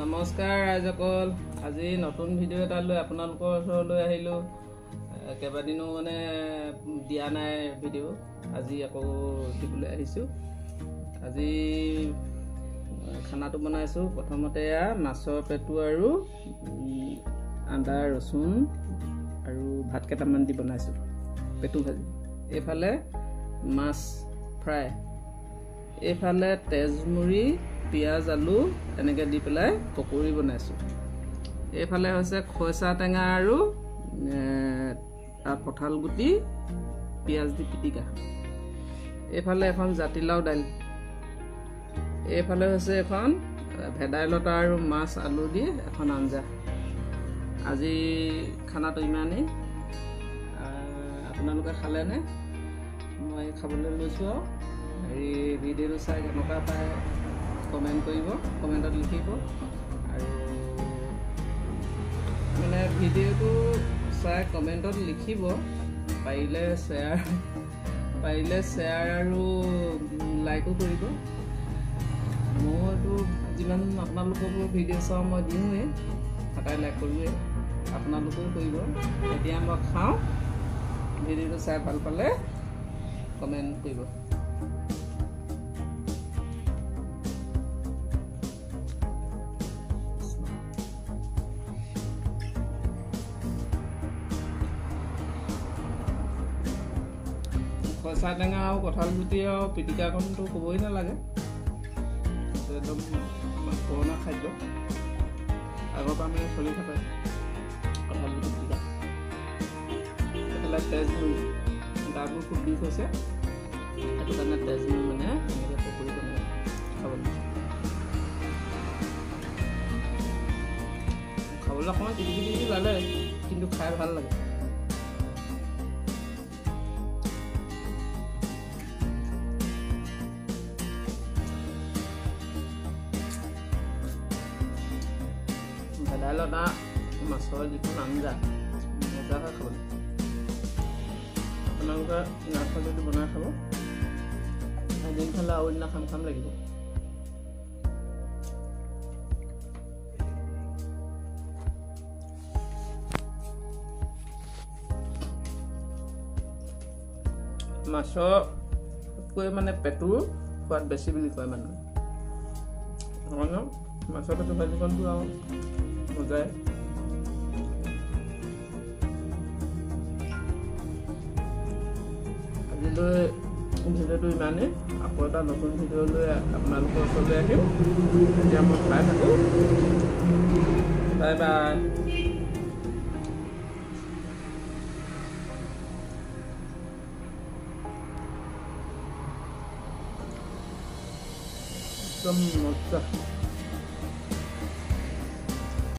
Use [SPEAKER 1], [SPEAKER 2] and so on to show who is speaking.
[SPEAKER 1] নমস্কাৰ ৰাইজসকল আজি নতুন ভিডিঅ' এটা লৈ আপোনালোকৰ ওচৰলৈ আহিলোঁ কেইবাদিনো মানে দিয়া নাই ভিডিঅ' আজি আকৌ দিবলৈ আহিছোঁ আজি খানাটো বনাইছোঁ প্ৰথমতে এয়া মাছৰ পেটু আৰু আদা ৰচুন আৰু ভাত কেইটামান দি বনাইছোঁ পেটু ভাজি এইফালে মাছ ফ্ৰাই এইফালে তেজমুৰি পিয়াজ আলু এনেকৈ দি পেলাই পকৰি বনাইছোঁ এইফালে হৈছে খৈচা টেঙা আৰু কঁঠাল গুটি পিয়াজ দি পিটিকা এইফালে এখন জাতিলাও দাইল এইফালে হৈছে এখন ভেদাইলতা আৰু মাছ আলু দি এখন আঞ্জা আজি খানাটো ইমানেই আপোনালোকে খালেনে মই খাবলৈ লৈছোঁ আৰু ভিডিঅ'টো চাই কেনেকুৱা পায় কমেণ্ট কৰিব কমেণ্টত লিখিব আৰু মানে ভিডিঅ'টো চাই কমেণ্টত লিখিব পাৰিলে শ্বেয়াৰ আৰু লাইকো কৰিব মইতো যিমান আপোনালোকৰ ভিডিঅ' চাওঁ মই দিওঁৱেই সদায় লাইক কৰোঁৱেই আপোনালোকেও কৰিব এতিয়া মই খাওঁ ভিডিঅ'টো চাই ভাল পালে কমেণ্ট কৰিব খৈচা টেঙা আৰু কঁঠাল গুটি আৰু পিটিকাকণটো ক'বই নালাগে একদম পুৰণা খাদ্য আগৰ পৰা আমি চলি থাকে কঁঠাল গুটি পিটিকা এইফালে তেজমুৰি গাবোৰ খুব বিষ হৈছে সেইটো কাৰণে তেজমুৰি মানে এনেকৈ পকৰি বনাই খাবলৈ অকণমান টিটি লাগে কিন্তু খাই ভাল লাগে ভেদাইলতা মাছৰ যিখন আঞ্জা মজাকৈ খাবলৈ আপোনালোকে নাখাব যদি বনাই খাব এদিন খালে আৰু দিনা খাম লাগিব মাছতকৈ মানে পেটুৰ সোৱাদ বেছি বুলি কয় মানুহে মাছৰ পেটু ভাজিখনটো আৰু মজাই আজিলৈ ভিডিঅ'টো ইমানেই আকৌ এটা নতুন ভিডিঅ' লৈ আপোনালোকৰ ওচৰলৈ আহিম এতিয়া মই খাই থাকোঁ বাই বাই একদম মজা